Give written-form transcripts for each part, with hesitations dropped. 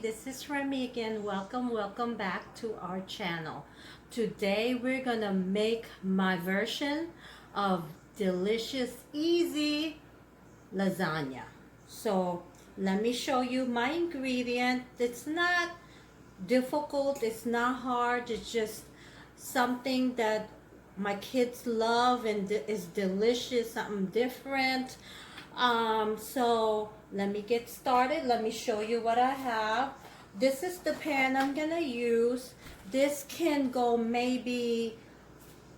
This is Remy again. Welcome back to our channel. Today we're gonna make my version of delicious, easy lasagna. So let me show you my ingredient. It's not difficult, it's not hard, it's just something that my kids love and is delicious, something different. So let me get started. Let me show you what I have. This is the pan I'm gonna use. This can go maybe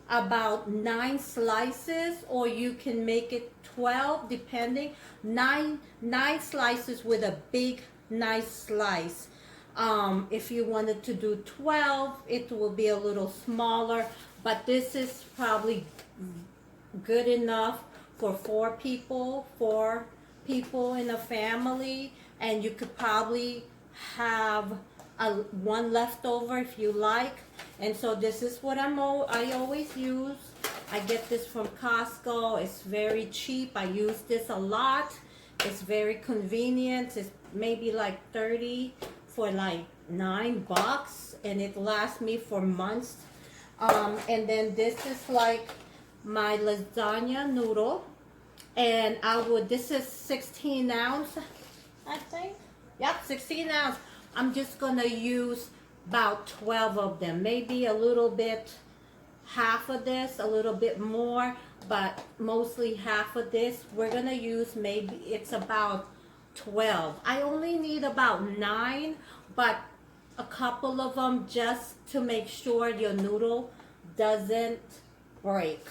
about 9 slices, or you can make it 12 depending. Nine slices with a big nice slice. If you wanted to do 12, it will be a little smaller, but this is probably good enough for four people in a family, and you could probably have one left over if you like. And so this is what I always use. I get this from Costco. It's very cheap. I use this a lot. It's very convenient. It's maybe like 30 for like $9, and it lasts me for months. And then this is like my lasagna noodle, and this is 16 ounce, I think. Yep, 16 ounce. I'm just gonna use about 12 of them, maybe a little bit, half of this, a little bit more, but mostly half of this. We're gonna use, maybe it's about 12. I only need about 9, but a couple of them just to make sure your noodle doesn't break.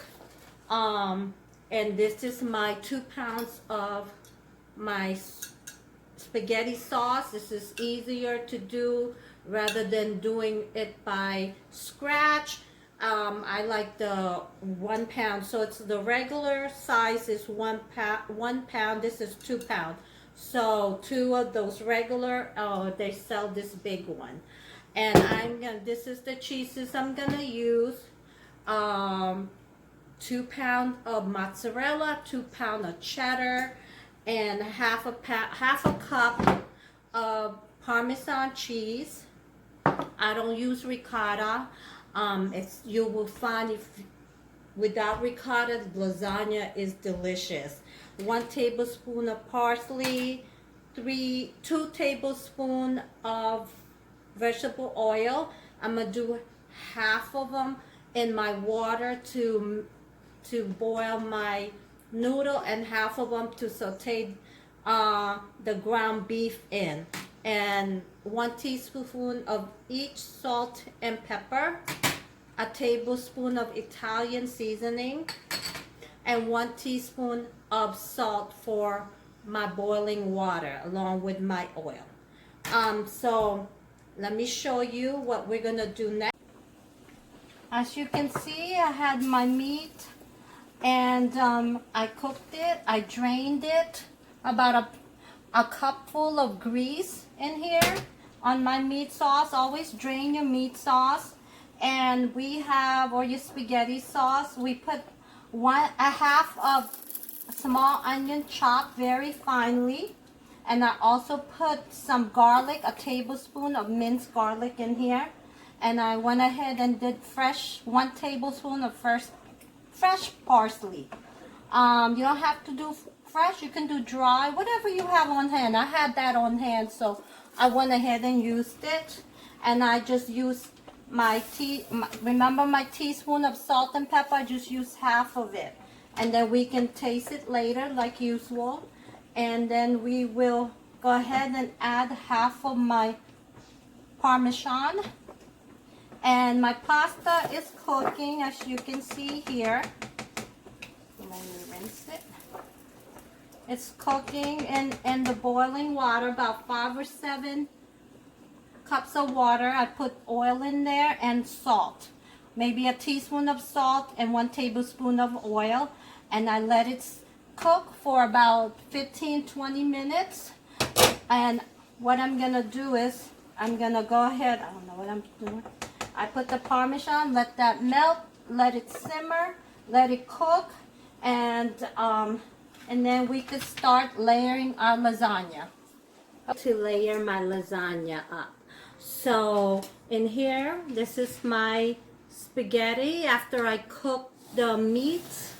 And this is my 2 pounds of my spaghetti sauce. This is easier to do rather than doing it by scratch. I like the 1 pound, so it's the regular size is 1 pound. This is 2 pounds. So 2 of those regular, they sell this big one. And this is the cheeses I'm gonna use. 2 pounds of mozzarella, 2 pounds of cheddar, and half a cup of Parmesan cheese. I don't use ricotta. You will find without ricotta, lasagna is delicious. 1 tablespoon of parsley, 2 tablespoons of vegetable oil. I'm gonna do half of them in my water to boil my noodle, and half of them to saute the ground beef in, and 1 teaspoon of each salt and pepper, a tablespoon of Italian seasoning, and 1 teaspoon of salt for my boiling water along with my oil. So let me show you what we're gonna do next. As you can see, I had my meat, and I cooked it. I drained it. About a cupful of grease in here on my meat sauce. Always drain your meat sauce. And we have, or your spaghetti sauce, we put a half of small onion chopped very finely. And I also put some garlic, a tablespoon of minced garlic in here. And I went ahead and did 1 tablespoon of fresh parsley. You don't have to do fresh, you can do dry, whatever you have on hand. I had that on hand, so I went ahead and used it. And I just used remember my teaspoon of salt and pepper. I just used half of it, and then we can taste it later like usual. And then we will go ahead and add half of my Parmesan. And my pasta is cooking, as you can see here. Let me rinse it. It's cooking in the boiling water, about 5 or 7 cups of water. I put oil in there and salt. Maybe a teaspoon of salt and 1 tablespoon of oil. And I let it cook for about 15-20 minutes. And what I'm going to do is, I'm going to go ahead, I don't know what I'm doing. I put the Parmesan, let that melt, let it simmer, let it cook, and then we could start layering our lasagna. to layer my lasagna up. So in here, this is my spaghetti. After I cooked the meat,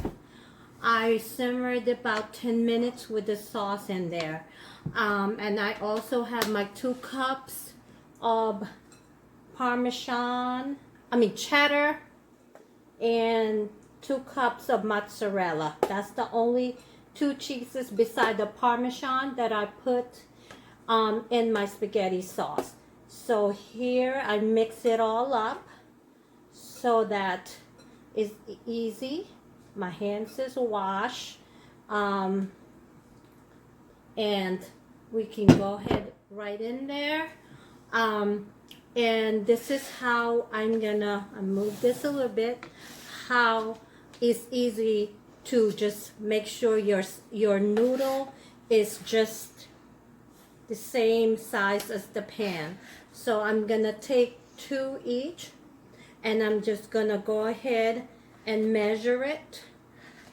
I simmered about 10 minutes with the sauce in there. And I also have my 2 cups of cheddar, and 2 cups of mozzarella. That's the only 2 cheeses beside the Parmesan that I put in my spaghetti sauce. So here I mix it all up so that it's easy. My hands is washed, and we can go ahead right in there. And this is how I'm gonna move this a little bit, how it's easy to just make sure your noodle is just the same size as the pan. So I'm gonna take 2 each, and I'm just gonna go ahead and measure it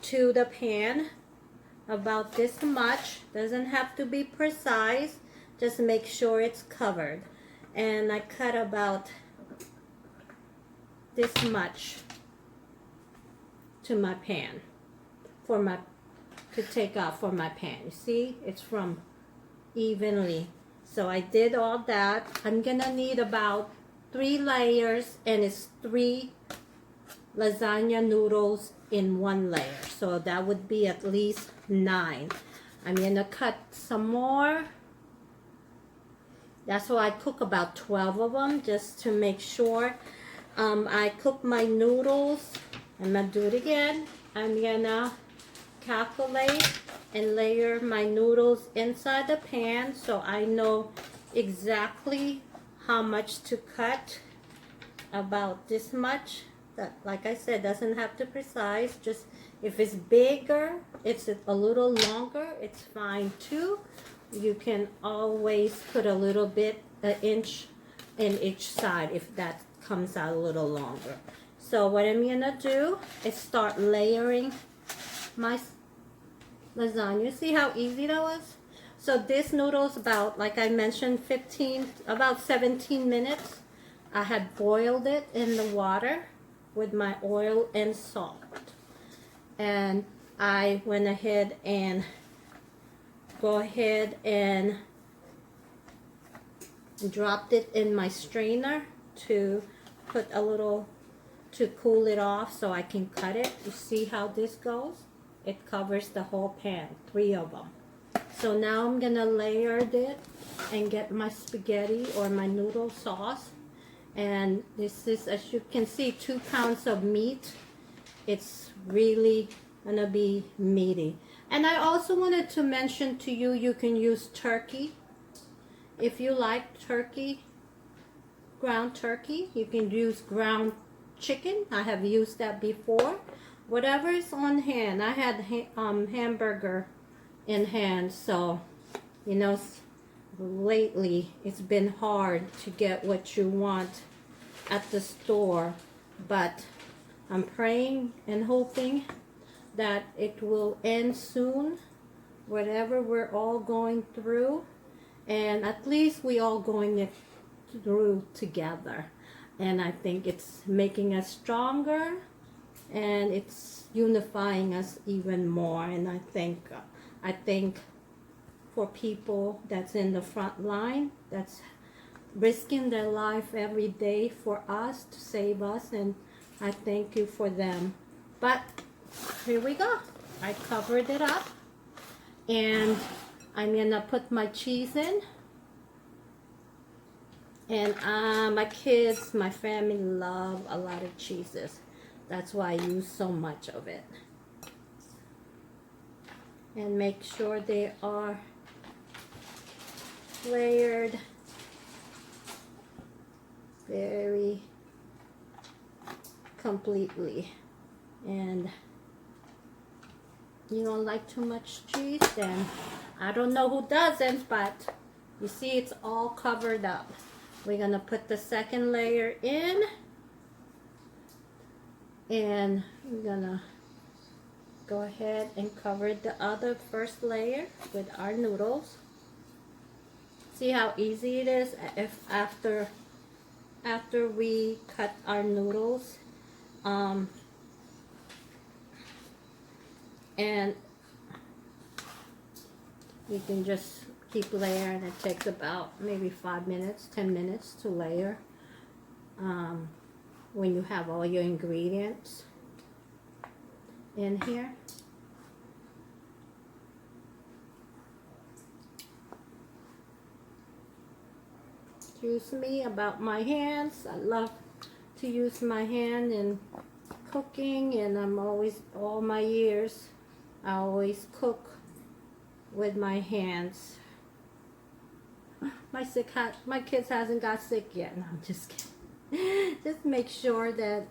to the pan about this much. Doesn't have to be precise, just make sure it's covered. And I cut about this much to my pan to take out for my pan. You see, it's from evenly. So I did all that. I'm gonna need about 3 layers, and it's 3 lasagna noodles in 1 layer. So that would be at least 9. I'm gonna cut some more. That's why I cook about 12 of them, just to make sure. I cook my noodles. I'm gonna do it again. I'm gonna calculate and layer my noodles inside the pan so I know exactly how much to cut. About this much. That, like I said, doesn't have to precise. Just if it's bigger, it's a little longer, it's fine too. You can always put a little bit, an inch in each side if that comes out a little longer. So what I'm gonna do is start layering my lasagna. See how easy that was? So this noodle's about, like I mentioned, about 17 minutes. I had boiled it in the water with my oil and salt. And I went ahead and dropped it in my strainer to put a little, to cool it off so I can cut it. You see how this goes? It covers the whole pan, 3 of them. So now I'm gonna layer it and get my spaghetti or my noodle sauce. And this is, as you can see, 2 pounds of meat. It's really gonna be meaty. And I also wanted to mention to you, you can use turkey. If you like turkey, ground turkey, you can use ground chicken. I have used that before. Whatever is on hand. I had hamburger in hand, so you know, lately it's been hard to get what you want at the store, but I'm praying and hoping that it will end soon, whatever we're all going through, and at least we all going it through together. And I think it's making us stronger, and it's unifying us even more. And I think for people that's in the front line, that's risking their life every day for us, to save us, and I thank you for them. But here we go. I covered it up, and I'm gonna put my cheese in. And my kids, my family love a lot of cheeses. That's why I use so much of it. And make sure they are layered very completely. And you don't like too much cheese, then I don't know who doesn't, but you see it's all covered up. We're gonna put the second layer in, and we're gonna go ahead and cover the other first layer with our noodles. See how easy it is if after we cut our noodles, and you can just keep layering. It takes about maybe 5 minutes, 10 minutes to layer, when you have all your ingredients in here. Excuse me about my hands. I love to use my hand in cooking, and I'm always, all my years, I always cook with my hands. My kids hasn't got sick yet. No, I'm just kidding. Just make sure that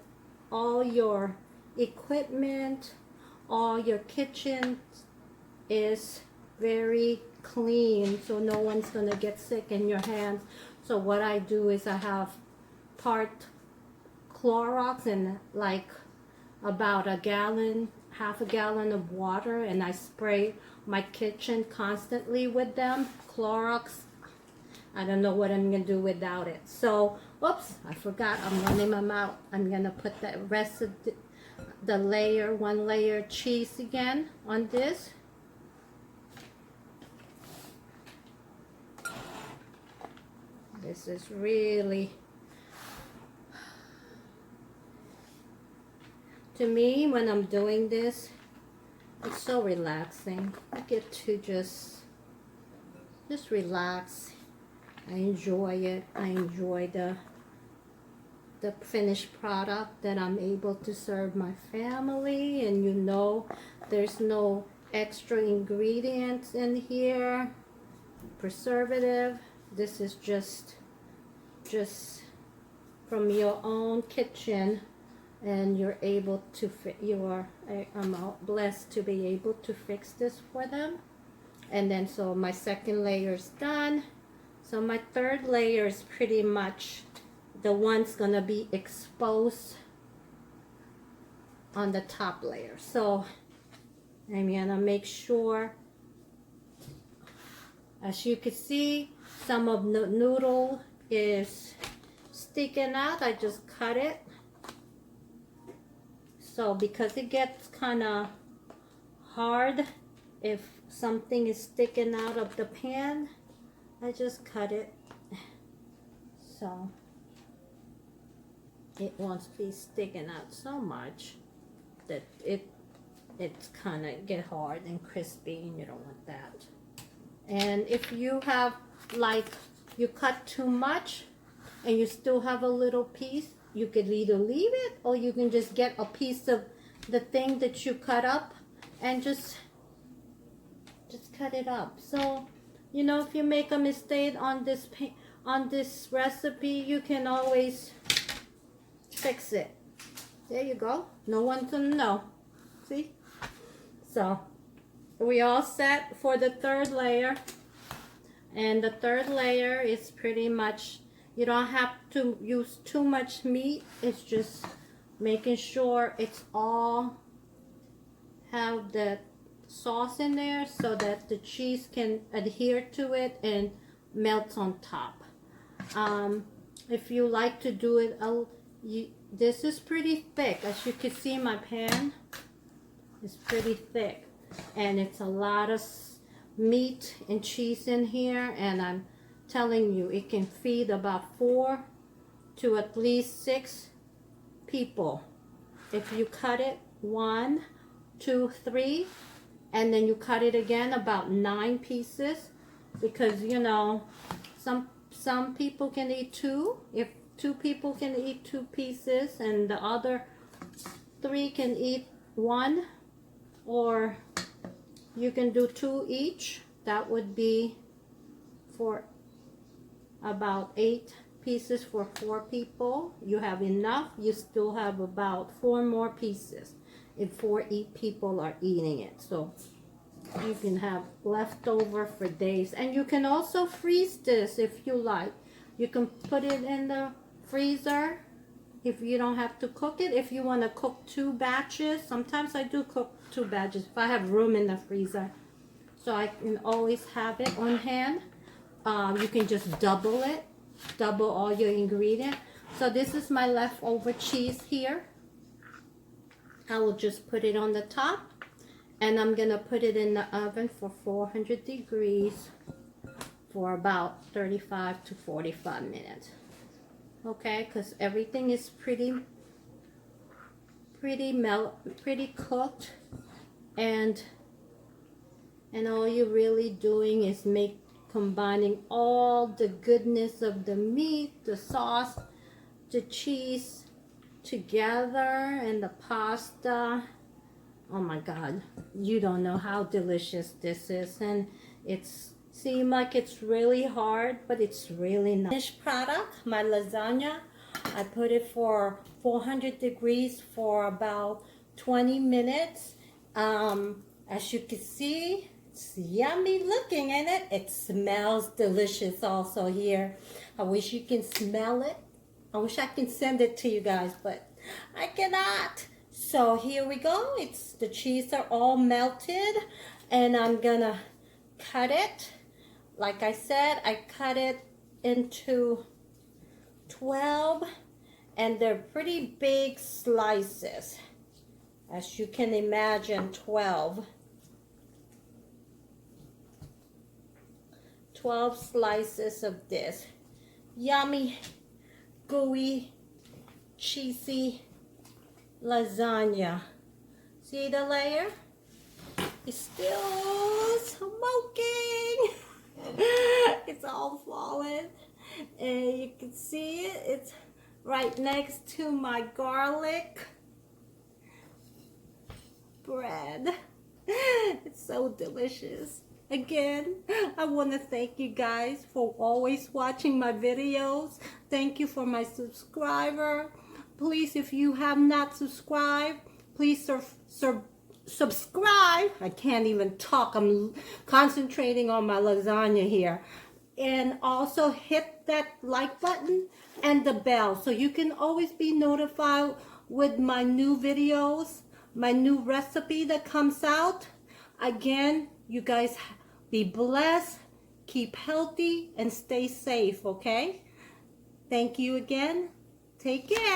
all your equipment, all your kitchen is very clean, so no one's gonna get sick in your hands. So what I do is I have part Clorox and like about a gallon, half a gallon of water, and I spray my kitchen constantly with them. Clorox, I don't know what I'm gonna do without it. So, oops, I forgot, I'm running my mouth. I'm gonna put the rest of the layer, one layer cheese again on this. This is really, to me, when I'm doing this, it's so relaxing. I get to just relax. I enjoy it. I enjoy the finished product that I'm able to serve my family, and you know, there's no extra ingredients in here, preservative. This is just from your own kitchen, and you're able to I'm blessed to be able to fix this for them. And then so my second layer is done. So my third layer is pretty much the one's gonna be exposed on the top layer. So I'm gonna make sure, as you can see, some of the noodle is sticking out. I just cut it. So because it gets kind of hard if something is sticking out of the pan, I just cut it so it won't be sticking out so much that it's kind of get hard and crispy, and you don't want that. And if you have, like, you cut too much and you still have a little piece, you could either leave it, or you can just get a piece of the thing that you cut up and just cut it up. So, you know, if you make a mistake on this recipe, you can always fix it. There you go. No one's gonna know. See? So we all set for the third layer. And the third layer is pretty much, you don't have to use too much meat. It's just making sure it's all have the sauce in there so that the cheese can adhere to it and melts on top. If you like to do it, this is pretty thick. As you can see, my pan is pretty thick, and it's a lot of meat and cheese in here, and I'm telling you, it can feed about 4 to at least 6 people if you cut it 1, 2, 3, and then you cut it again about 9 pieces, because you know some people can eat 2. If 2 people can eat 2 pieces and the other 3 can eat 1, or you can do 2 each. That would be for about 8 pieces for 4 people. You have enough. You still have about 4 more pieces if 4 people are eating it. So you can have leftover for days. And you can also freeze this if you like. You can put it in the freezer if you don't have to cook it. If you want to cook 2 batches, sometimes I do cook 2 batches if I have room in the freezer, so I can always have it on hand. you can just double it, double all your ingredient. So this is my leftover cheese here. I will just put it on the top, and I'm gonna put it in the oven for 400 degrees for about 35 to 45 minutes. Okay, because everything is pretty cooked, and all you're really doing is combining all the goodness of the meat, the sauce, the cheese together, and the pasta. Oh my God, you don't know how delicious this is. And it's seems like it's really hard, but it's really not. Finished product, my lasagna. I put it for 400 degrees for about 20 minutes. As you can see, it's yummy looking, in it? It smells delicious also here. I wish you can smell it. I wish I can send it to you guys, but I cannot. So here we go. The cheese are all melted, and I'm gonna cut it. Like I said, I cut it into 12, and they're pretty big slices. As you can imagine, 12 slices of this yummy, gooey, cheesy lasagna. See the layer? It's still smoking. It's all falling, and you can see it. It's right next to my garlic bread. It's so delicious. Again, I want to thank you guys for always watching my videos. Thank you for my subscriber. Please, if you have not subscribed, please subscribe. I can't even talk. I'm concentrating on my lasagna here. And also hit that like button and the bell so you can always be notified with my new videos, my new recipe that comes out. Again, you guys be blessed, keep healthy, and stay safe, okay? Thank you again. Take care.